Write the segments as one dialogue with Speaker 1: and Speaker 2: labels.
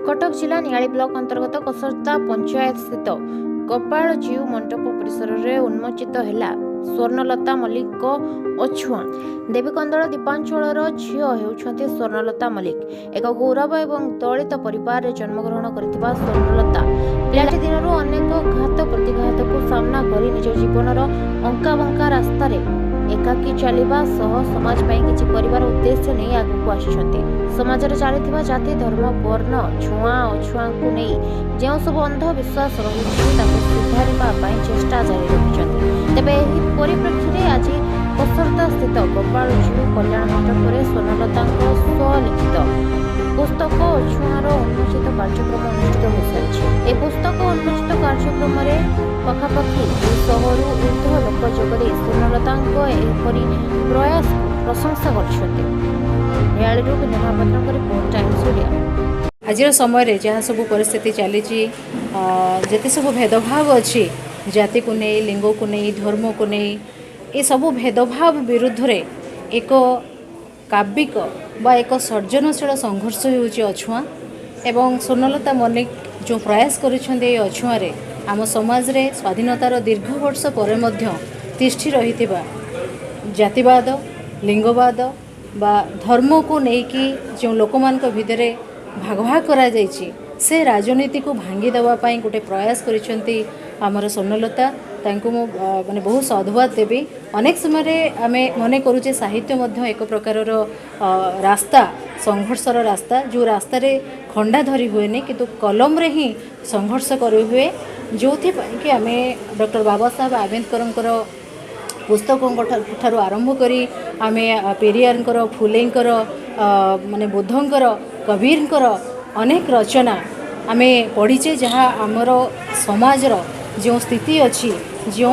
Speaker 1: कटक जिला नियाली ब्लॉक अंतर्गत कसरता पंचायत स्थित गोपाल जीव मंडप परिसर में उन्मोचित है स्वर्णलता मल्लिक अछुआ देवीकंदल दीपांचल झील होती स्वर्णलता मल्लिक एक गौरव और दलित परिवार जन्मग्रहण कर स्वर्णलता पिलाटी दिन अनेक घात प्रतिघात को सामना कर निज जीवनर अंका बंका रास्तार एकाकी चलवा समाज किसी कर उद्देश्य नहीं आगक आसमाज चली जाति धर्म वर्ण छुआ अछुआ को नहीं जो सब अंधविश्वास रही सुधार चेष्टा जारी रखिंट तेज यह परिप्रेक्षी में आज कसरता स्थित गोपाल जीव कल्याण मंडप स्वर्णलता स्वलिखित पुस्तक अछुआर उन्मोचित कार्यक्रम अनुष्ठित हो सारी पुस्तक उन्मोचित कार्यक्रम पखापाखि 200 ऊर्ध लोक जोगदे स्वर्णलता प्रयास प्रशंसा कर
Speaker 2: आज समय जहाँ सब परिस्थिति चली जिते सब भेदभाव अच्छी जाति को नहीं लिंग को नहीं धर्म को नहीं ये सब भेदभाव विरुद्ध रे एक काव्यिक बा एक सर्जनशील संघर्ष होउछि अछुआ एवं स्वर्णलता मल्लिक जो प्रयास करिछन्ते अछुआरे आम समाज रे स्वाधीनतार दीर्घ वर्ष पर मध्य तिष्ठि रहिथिबा जातिवाद लिंगवाद बा धर्म को लेकिन जो लोक मान भितर भाग भाग करा जाइछि से राजनीति को भांगी देवा पाई गोटे प्रयास करिसेंती आमर स्वर्णलता तांको मो माने बहुत साधुवाद देवी अनेक समय आमे मने करूचे साहित्य मध्य एक प्रकार रास्ता संघर्षर रास्ता जो रास्ता रे खंडा धरी हुए नहीं किंतु कलम रे ही संघर्ष करी हुए जो कि आमे डॉक्टर बाबा साहेब आंबेडकर पुस्तकों ठारू आरंभ करी आमे पेरियार फुलेंकर माने बुद्धंकर कबीरकर अनेक रचना आमे पढ़ीचे जहाँ आमर समाजर जो स्थिति अच्छी जो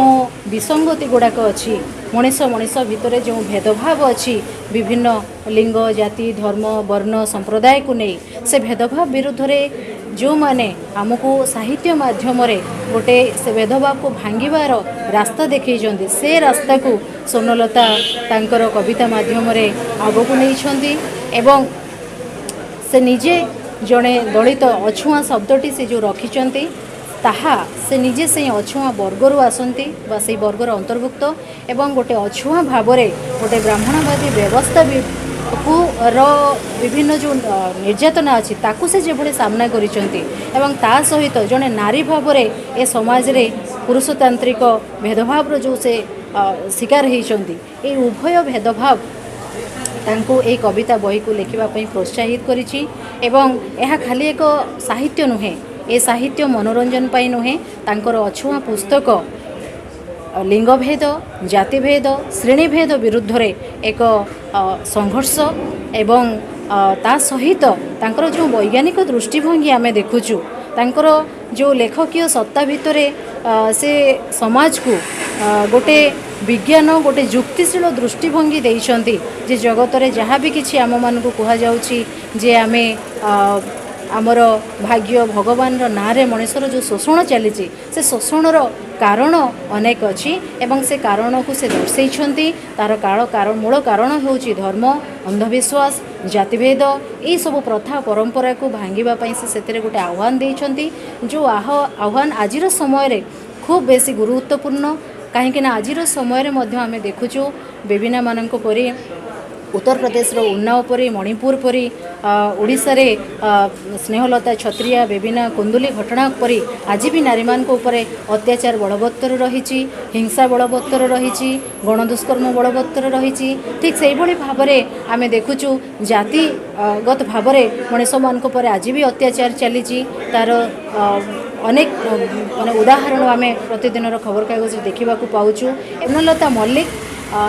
Speaker 2: विसंगति गुड़ाक अच्छी मनीष मनीष भितर जो भेदभाव अच्छी विभिन्न लिंग जाति धर्म वर्ण संप्रदाय को नहीं से भेदभाव विरुद्ध रे जो माने आमको साहित्य माध्यम रे गोटे से भेदभाव को भांगिबार रास्ता देखैछन्ती से रास्ता को स्वर्णलता तांकर कविता माध्यम रे आगो को नहीं एवं से निजे जड़े दलित अछुआ शब्दटी से जो रखिंट ताहा से निजे से अछुआ वर्गर आसती से वर्गर अंतर्भुक्त एवं गोटे अछुआ भाव में गोटे ब्राह्मणवादी व्यवस्था को विभिन्न जो निर्यातना अच्छी ताकू से जो सामना करिसेंती एवं ता सहित जड़े नारी भाव में ए समाज रे पुरुषतांत्रिक भेदभाव जो से शिकार होती ये उभय भेदभाव तांको एक कविता बही को लिखिबापई प्रोत्साहित करिछि एवं यह खाली एक साहित्य नुहे ए साहित्य मनोरंजन पाई नुहे तांकर अछुआ पुस्तक लिंगभेद जातिभेद श्रेणीभेद विरुद्ध रे एक संघर्ष एवं ता सहित तांकर जो वैज्ञानिक दृष्टिभंगी आमे देखुचु तांकर जो लेखकीय सत्ता भितर से समाज को गोटे विज्ञान गोटे युक्तिशील दृष्टिभंगी देइछन्ती जे जगत रे जहाँ भी किछि आम मान को कहा जाउछि जे आमे आमर भाग्य भगवान नारे मनुष्यर जो शोषण चली से शोषणर कारण अनेक अच्छी एवं से कारण को से दर्शाई तार कारण मूल कारण होउछि धर्म अंधविश्वास जातिभेद ये सब प्रथा परंपरा को भांगिबा से गोटे आह्वान देइछन्ती जो आह्वान आजिर समय रे खूब बेसी गुरुत्वपूर्ण कहीं आजिर समय रे आमे देखुचु बेबिना मानक परी उत्तर प्रदेश उन्नाव परी मणिपुर परी ओडिशा रे स्नेहलता छत्रिया बेबिना कुंदुली घटना परी आज भी नारी मान ऊपर अत्याचार बलवत्तर रही हिंसा बलवत्तर रही गणदुष्कर्म बलवत्तर रही ठीक से भाव में आमे देखुचु जातिगत भाव में मनीष मान आज भी अत्याचार चली तार अनेक माने उदाहरण आमे प्रतिदिन खबर कागज देखा पाऊँ स्वर्णलता मल्लिक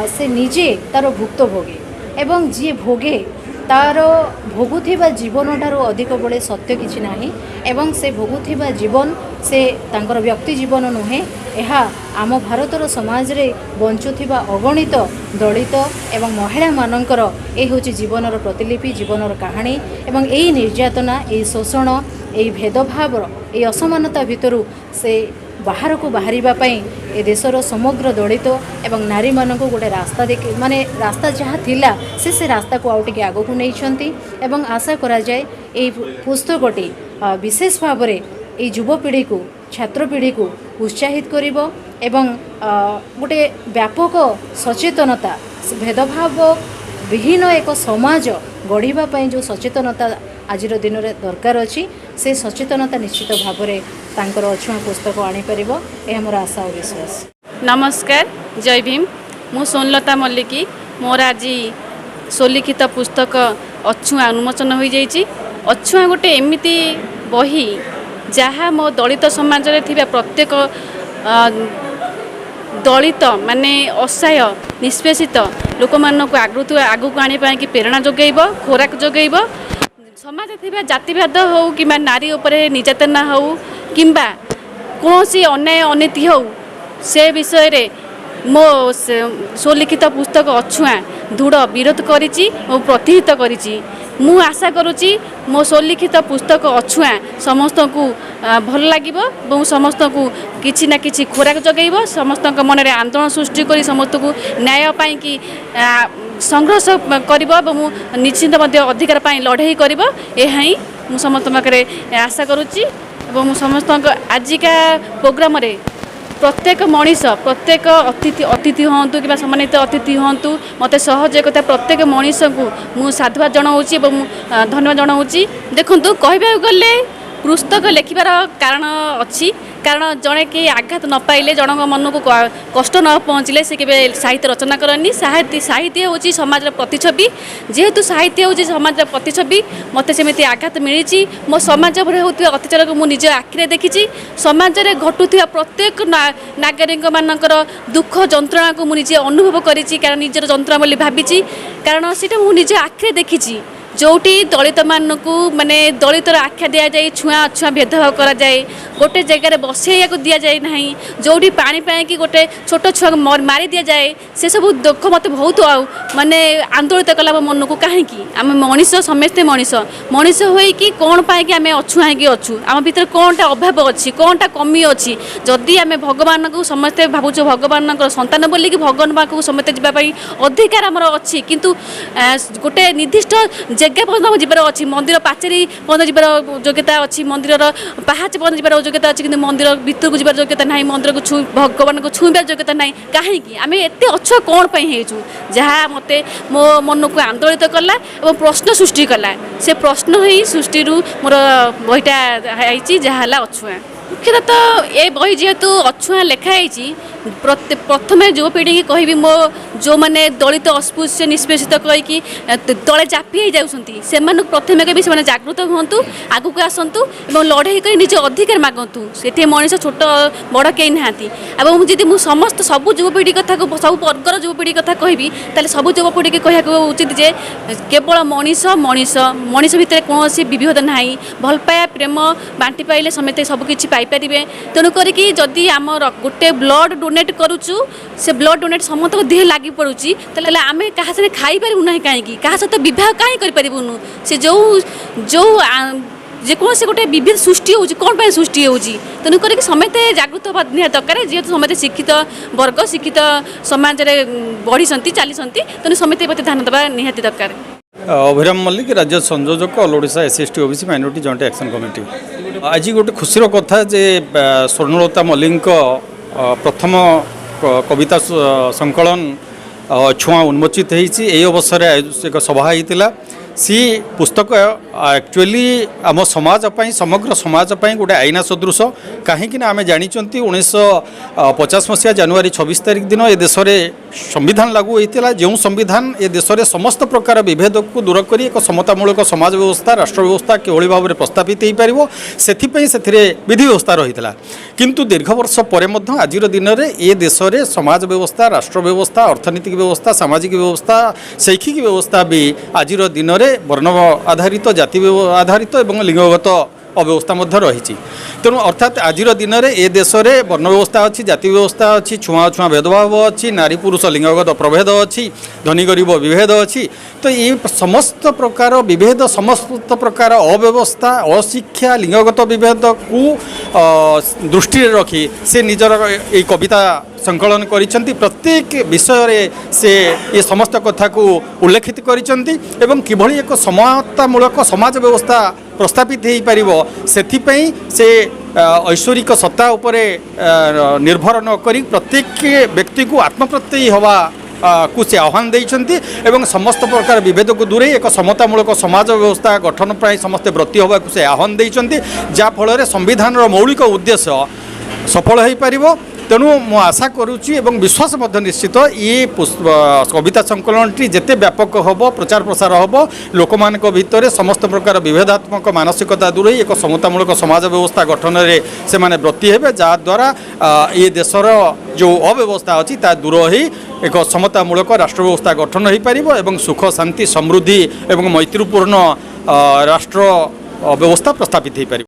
Speaker 2: से निजे तार भुक्तभोगी एवं जी भोगे तार भोगुथिबा जीवन ठारू अधिक बड़े सत्य किछि नाही एवं से भोगुथिबा जीवन से तांकर व्यक्ति जीवन नुहे एहा आम भारतर समाज रे बंचुथिबा अगणित दलित एवं महिला मानकर ए होछि जीवनर प्रतिलिपि जीवनर कहानी एवं एई निर्यातना एई शोषण एई भेदभाव एई असमानता भितरु से बाहर को बाहर ए देशर समग्र दलित एवं नारी मानक गोटे रास्ता देख माने रास्ता जहाँ थिला से रास्ता को आउटे आग को नहीं एवं आशा करा जाए এই পুস্তকটি বিশেষ ভাবে এই যুবপीढ़ी को छात्रपीढ़ी को उत्साहित करिब एवं गोटे व्यापक सचेतनता भेदभाव विहीन एक समाज गढ़ापी जो सचेतनता आज दिन में दरकार अच्छी से सचेतनता निश्चित भाव में तांकर अछुआ पुस्तक आनीपर यह मोर आशा और विश्वास।
Speaker 3: नमस्कार, जय भीम। मु सोनलता मल्लिकी। मोर आज स्वलिखित पुस्तक अछुआ उन्मोचन हो जाइए। अछुआ गोटे एमती बही जहाँ मो दलित समाज रे थिबा प्रत्येक दलित माने असहाय निष्पेषित लोक मानक आगु को आने कि प्रेरणा जोगेब, खोराक जोगेब। समाज थिबा जातिभेद हो कि नारी उपरे निर्यातना हो कि कौन अन्याय अनीति हो से विषय रे मो स्वलिखित पुस्तक अछुआ दृढ़ विरोध करिछि और प्रतिहित करिछि। मु आशा करुच्ची मो स्वलिखित पुस्तक अछुआ समस्त को भल लगिब और समस्त को किछि ना किछि खोराक जगैब, समस्त मन में आंदोलन सृष्टि कर समस्त को न्याय पाई कि संघर्ष करिब और निश्चित अधिकार पाई लड़ाई करिब। यह ही मु समस्त पाखे आशा करुच्ची और समस्त आजिका प्रोग्राम रे प्रत्येक मनीष प्रत्येक अतिथि हूँ कि सम्मानित अतिथि हूँ मत सहयोगिता प्रत्येक मनीष को मु साधुवाद जनाऊँगी और धन्यवाद जनाऊँगी। देखु कहवाक गले पुस्तक लिखार कारण अच्छी कारण जड़े कि आघात न पाइले जनक मन को कष्ट न पहुँचले से केवे साहित्य रचना करनी। साहित्य हूँ समाज प्रतिच्छवि जेहेतु साहित्य हूँ समाज प्रतिच्छवि मत सेमती आघात मिली मो समाज भरे होता अत्याचार को मुझे निज आखिरे देखी समाज में घटुवा प्रत्येक नागरिक मानकर दुख जंत्रणा को मुझे अनुभव करी कारण निजर जंत्रणा बोली भावी कारण सीटा मुझे आखिरे देखी जोटी दलित मानक माने दलितर आख्या दि जाए छुआ अछुआ भेदभाव करा जाए गोटे जगह बसैया को दि जाए ना जोटी पानी पाई गोटे छोट छुआ मारी दि जाए से सब दुख मत बहुत माने आंदोलित कला मो मन को कहीं आम मनीष समस्ते मनीष होइकी कौन पाई आम अछुआ कि अच्छु आम भीतर कौनटा अभाव अच्छी कौनटा कमी अच्छी जदि आम भगवान को समस्ते भावुँ भगवान संतान बोलिकी भगवान पाखक समस्ते जावाई अधिकार आमर अच्छी किंतु गोटे निर्दिष्ट जगह पर्यटन जीवार अच्छी मंदिर पाचेरी पर्यटन जीवार योग्यता अच्छी मंदिर पहाच पर्यटन जीवार योग्यता अच्छी कि मंदिर भितर को जीवार योग्यता ना मंदिर को भगवान को छुईबार योग्यता ना कहीं आम एत अच्छुआ कौन हो जहाँ मत मो मन को आंदोलित कला और प्रश्न सृष्टि कला से प्रश्न ही सृष्टि मोर बहीटा है जहाँ अछुआ मुख्यतः तो ये बही जेहेतु अछुआ लिखाई प्रथम युवपीढ़ी की कहबी मो जो मैंने दलित अस्पृश्य निष्पेषित कहीकि तले चापी जाऊँगी से प्रथम के से जागृत हूँ आगू को आसतु और लड़ाई कर निज अधिकार मागतु से मनीष छोट बड़ कई ना जी समस्त सब युवपीढ़ी कथा को सब वर्गर युवपीढ़ी कथा कहबी ताले सब युवपीढ़ी की कहना उचित जे केवल मनीष मनीष मनीष भितर कौन विभेद ना भल पाया प्रेम बांटी पाइले समेत सबकि पाइपर तेणुक जदि आम गोटे ब्लड डोनेट करुचु से ब्लड डोनेट समस्त देह लगी पड़ुची तेल आम क्या खाई पारू ना कहीं क्या सहित बहुत कहीं करूँ से जो जो जेकोसी गोटे विभेद सृष्टि हो कौन पर सृष्टि हो तेणुक समस्ते जागृत हवा निहाती दरकार जेहेतु समस्ते शिक्षित वर्ग शिक्षित समाज में बढ़ी चली तेणु समस्ते प्रति ध्यान देवा निहाती दरकार।
Speaker 4: अभिराम मल्लिक राज्य संयोजक all Odisha SST OBC minority joint action committee. आज गोटे खुशीर कथा जे स्वर्णलता मल्लिक प्रथम कविता संकलन छुआ उन्मोचित होती अवसर एक सभा होता सी पुस्तक एक्चुअली आम समाज समग्र समाज गोटे आईना सदृश कहीं आम जानी 1950 मसीहा जनवरी 26 तारिख दिन ए देश में संविधान लागू होता जो संविधान ए देश में समस्त प्रकार विभेद को दूर कर एक समतामूलक समाज व्यवस्था राष्ट्र व्यवस्था किभली भाव में प्रस्तावित हो पार से विधि व्यवस्था रही है किंतु दीर्घ वर्ष पर आज दिन में ए देश में समाज व्यवस्था राष्ट्र व्यवस्था अर्थनीतिक व्यवस्था सामाजिक व्यवस्था शैक्षिक व्यवस्था भी आज दिन में वर्ण आधारित जाति आधारित और लिंगगत अव्यवस्था रही तेणु अर्थात आज दिन में ए देश में वर्ण व्यवस्था अच्छी जाति व्यवस्था अच्छी छुआ छुआ भेदभाव अच्छी नारी पुरुष लिंगगत प्रभेद अच्छी धनी गरीब विभेद अच्छी तो ये समस्त प्रकार विभेद समस्त प्रकार अव्यवस्था अशिक्षा लिंगगत विभेद को दृष्टि रखी से निजर ये कविता संकलन करिसेंती प्रत्येक विषय से ये समस्त कथा को उल्लेखित करिसेंती एवं किभଳି एक समतामूलक समाज व्यवस्था प्रस्थापित हो पार से ऐश्वरिक सत्ता उपरे निर्भर न करी प्रत्येक व्यक्ति को आत्मप्रत्ययी हवा को से आह्वान देइछन्ति एवं समस्त प्रकार विभेद को दूरे एक समतामूलक समाज व्यवस्था गठन प्राय समस्ते व्रती हवा को से आह्वान देइछन्ति जा फल संविधान मौलिक उद्देश्य सफल हो पार तेणु मु आशा करुच्ची एवं विश्वास निश्चित ये कविता संकलन जिते व्यापक हम प्रचार प्रसार हम लोक मान भितर समस्त प्रकार विभेदात्मक मानसिकता दूर एक समतामूलक समाज व्यवस्था गठन में से माने व्रती हे जहाद्वारा ये देशर जो अव्यवस्था अच्छी ता दूर हो एक समतामूलक राष्ट्र व्यवस्था गठन हो पार एवं सुख शांति समृद्धि एवं मैत्रीपूर्ण राष्ट्र व्यवस्था प्रस्थापित हो पार।